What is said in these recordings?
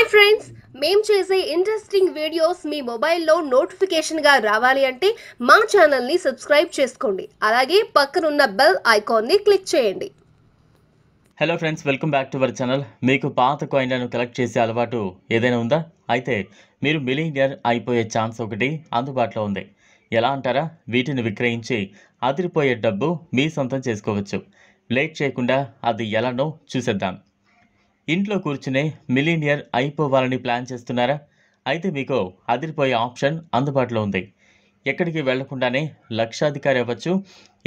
Hi friends, మేము చేసే interesting videos మీ మొబైల్లో నోటిఫికేషన్గా రావాలి అంటే మా ఛానల్ని సబ్స్క్రైబ్ చేసుకోండి. అలాగే పక్కనున్న బెల్ ఐకాన్ని క్లిక్ చేయండి. Hello friends, welcome back to our channel. మీకు పాత కాయిన్లను కలెక్ట్ చేసే అలవాటు ఏదైనా ఉందా? అయితే మీరు మిలీనియర్ అయిపోయే ఛాన్స్ ఒకటి అందుబాటులో ఉంది. ఎలా అంటారా? వీటిని విక్రయించి అదిరిపోయే డబ్బు మీ సొంతం చేసుకోవచ్చు. లేట్ చేయకుండా అది ఎలానో చూసేద్దాం. ఇంట్లో కూర్చునే మిలీనియర్ అయిపోవాలని ప్లాన్ చేస్తున్నారా? అయితే మీకు అదిరిపోయే ఆప్షన్ అందుబాటులో ఉంది. ఎక్కడికి వెళ్లకుండానే లక్షాధికారి అవ్వచ్చు,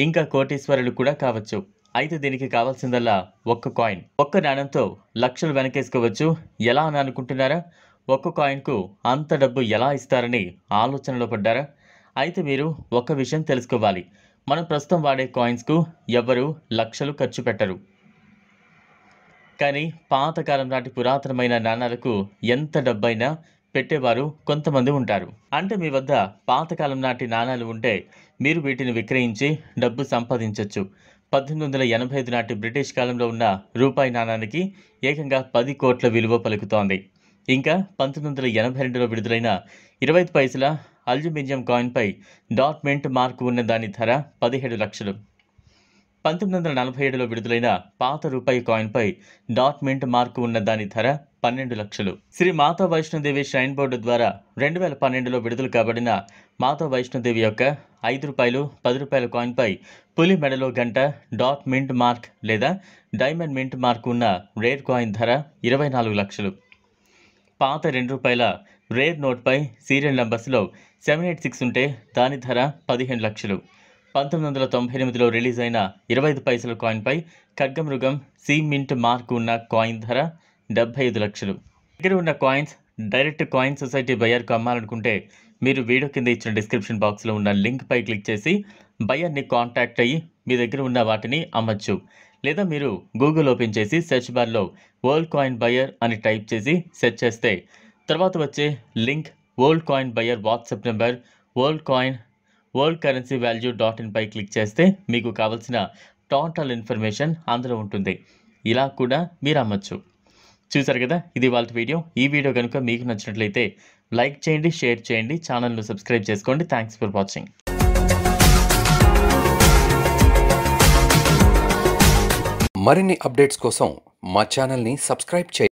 ఇంకా కోటీశ్వరులు కూడా కావచ్చు. అయితే దీనికి కావాల్సిందల్లా ఒక్క కాయిన్. ఒక్క నాణ్యంతో లక్షలు వెనకేసుకోవచ్చు. ఎలా అని అనుకుంటున్నారా? ఒక్క కాయిన్కు అంత డబ్బు ఎలా ఇస్తారని ఆలోచనలో పడ్డారా? అయితే మీరు ఒక విషయం తెలుసుకోవాలి. మనం ప్రస్తుతం వాడే కాయిన్స్కు ఎవ్వరూ లక్షలు ఖర్చు పెట్టరు. కానీ పాతకాలం నాటి పురాతనమైన నాణాలకు ఎంత డబ్బైనా పెట్టేవారు కొంతమంది ఉంటారు. అంటే మీ వద్ద పాతకాలం నాటి నాణాలు ఉంటే మీరు వీటిని విక్రయించి డబ్బు సంపాదించవచ్చు. 1885 నాటి బ్రిటిష్ కాలంలో ఉన్న రూపాయి నాణానికి ఏకంగా 10 కోట్ల విలువ పలుకుతోంది. ఇంకా 1982లో విడుదలైన 25 పైసల అల్యూమినియం కాయిన్పై డాట్ మింట్ మార్క్ ఉన్న దాని ధర 17 లక్షలు. 1947లో విడుదలైన పాత రూపాయి కాయిన్పై డాట్ మింట్ మార్క్ ఉన్న దాని ధర 12 లక్షలు. శ్రీ మాతా వైష్ణోదేవి ష్రైన్ బోర్డు ద్వారా 2012లో విడుదల కాబడిన మాతా వైష్ణోదేవి యొక్క 5 రూపాయలు 10 రూపాయల కాయిన్పై పులి మెడలో గంట డాట్ మింట్ మార్క్ లేదా డైమండ్ మింట్ మార్క్ ఉన్న రేర్ కాయిన్ ధర 24 లక్షలు. పాత 2 రూపాయల రేర్ నోట్పై సీరియల్ నంబర్స్లో 786 ఉంటే దాని ధర 15 లక్షలు. 1998లో రిలీజ్ అయిన 25 పైసల కాయిన్పై ఖడ్గమృగం సి మింట్ మార్క్ ఉన్న కాయిన్ ధర 75 లక్షలు. దగ్గర ఉన్న కాయిన్స్ డైరెక్ట్ కాయిన్ సొసైటీ బయర్కు అమ్మాలనుకుంటే మీరు వీడియో కింద ఇచ్చిన డిస్క్రిప్షన్ బాక్స్లో ఉన్న లింక్పై క్లిక్ చేసి బయర్ని కాంటాక్ట్ అయ్యి మీ దగ్గర ఉన్న వాటిని అమ్మచ్చు. లేదా మీరు గూగుల్ ఓపెన్ చేసి సెర్చ్ బార్లో వరల్డ్ కాయిన్ బయర్ అని టైప్ చేసి సెర్చ్ చేస్తే తర్వాత వచ్చే link world coin buyer WhatsApp number world currency value .in పై క్లిక్ చేస్తే మీకు కావాల్సిన టోటల్ ఇన్ఫర్మేషన్ అందులో ఉంటుంది. ఇలా కూడా మీరు అమ్మచ్చు. చూసారు కదా, ఇది వాళ్ళ వీడియో. ఈ వీడియో కనుక మీకు నచ్చినట్లయితే లైక్ చేయండి, షేర్ చేయండి, ఛానల్ను సబ్స్క్రైబ్ చేసుకోండి. Thanks for watching. మరిన్ని అప్డేట్స్ కోసం మా ఛానల్ని సబ్స్క్రైబ్ చేయండి.